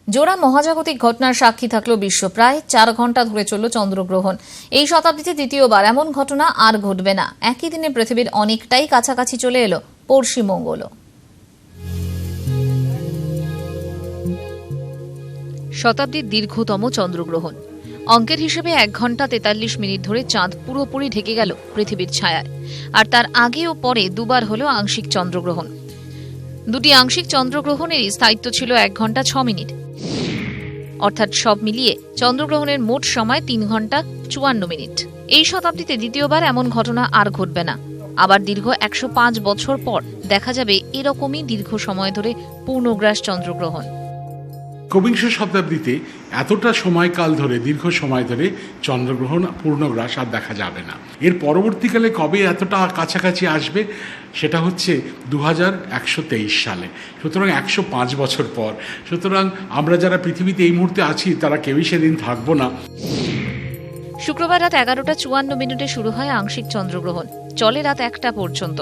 জোড়া মহাজাগতিক ঘটনার সাক্ষী থাকলো বিশ্ব। প্রায় 4 ঘন্টা ধরে চলল চন্দ্রগ্রহণ। এই শতাব্দীতে দ্বিতীয়বার এমন ঘটনা আর ঘটবে না। একই দিনে পৃথিবীর অনেকটাই কাছাকাছি চলে এলো পড়শি মঙ্গলও। শতাব্দীর দীর্ঘতম চন্দ্রগ্রহণ। অঙ্কের হিসেবে 1 ঘন্টা 43 মিনিট ধরে চাঁদ পুরোপুরি ঢেকে গেল পৃথিবীর ছায়ায়। আর তার আগে ও পরে দুবার হলো আংশিক চন্দ্রগ্রহণ। দুটি আংশিক চন্দ্রগ্রহণেরই স্থায়িত্ব ছিল 1 ঘন্টা 6 মিনিট। অর্থাৎ সব মিলিয়ে চন্দ্রগ্রহণের মোট সময় 3 ঘন্টা 54 মিনিট। এই শতাব্দীতে দ্বিতীয়বার এমন ঘটনা আর ঘটবে না। আবার দীর্ঘ 105 বছর পর দেখা যাবে এরকমই দীর্ঘ সময় ধরে পূর্ণগ্রাস চন্দ্রগ্রহণ। একবিংশ শতাব্দীতে এতটা সময়কাল ধরে, দীর্ঘ সময় ধরে চন্দ্রগ্রহণ পূর্ণগ্রাস আর দেখা যাবে না। এর পরবর্তীকালে কবে এতটা কাছাকাছি আসবে সেটা হচ্ছে 2123 সালে। সুতরাং 105 বছর পর। সুতরাং আমরা যারা পৃথিবীতে এই মুহূর্তে আছি তারা কেউই সেদিন থাকবো না। শুক্রবার রাত 11টা 54 মিনিটে শুরু হয় আংশিক চন্দ্রগ্রহণ, চলে রাত 1টা পর্যন্ত।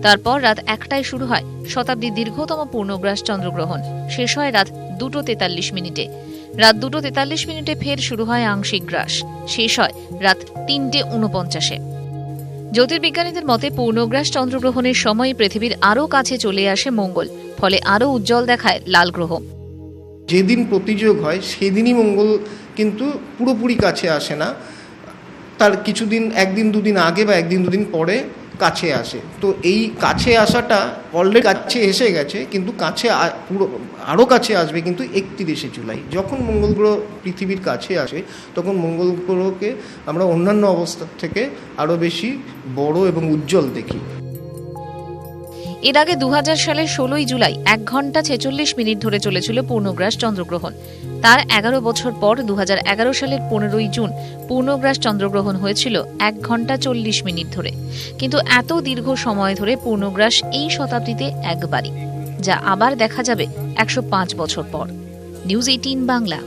তারপর রাত 1টায় শুরু হয় শতাব্দীর দীর্ঘতম পূর্ণগ্রাস চন্দ্রগ্রহণ, শেষ হয় রাত 2:43 মিনিটে। রাত 2:43 মিনিটে ফের শুরু হয় আংশিক গ্রাস, শেষ হয় রাত 3:49-এ। জ্যোতির্বিজ্ঞানীদের মতে পূর্ণগ্রাস চন্দ্রগ্রহণের সময় পৃথিবীর আরও কাছে চলে আসে মঙ্গল, ফলে আরও উজ্জ্বল দেখায় লাল গ্রহ। যেদিন প্রতিযোগ হয় সেদিনই মঙ্গল কিন্তু পুরোপুরি কাছে আসে না, তার কিছুদিন, 1 দিন 2 দিন আগে বা 1 দিন 2 দিন পরে কাছে আসে। তো এই কাছে আসাটা অলরেডি কাছে এসে গেছে, কিন্তু কাছে পুরো আরও কাছে আসবে কিন্তু 31শে জুলাই। যখন মঙ্গল গ্রহ পৃথিবীর কাছে আসে তখন মঙ্গল গ্রহকে আমরা অন্যান্য অবস্থার থেকে আরও বেশি বড় এবং উজ্জ্বল দেখি। এর আগে 2000 সালের 16ই জুলাই 1 ঘন্টা 46 মিনিট ধরে চলেছিল পূর্ণগ্রাস চন্দ্রগ্রহণ। তার 11 বছর পর 2011 সালের 15ই জুন পূর্ণগ্রাস চন্দ্রগ্রহণ হয়েছিল 1 ঘন্টা 40 মিনিট ধরে। কিন্তু এত দীর্ঘ সময় ধরে পূর্ণগ্রাস এই শতাব্দীতে একবারই, যা আবার দেখা যাবে 105 বছর পর। নিউজ 18 বাংলা।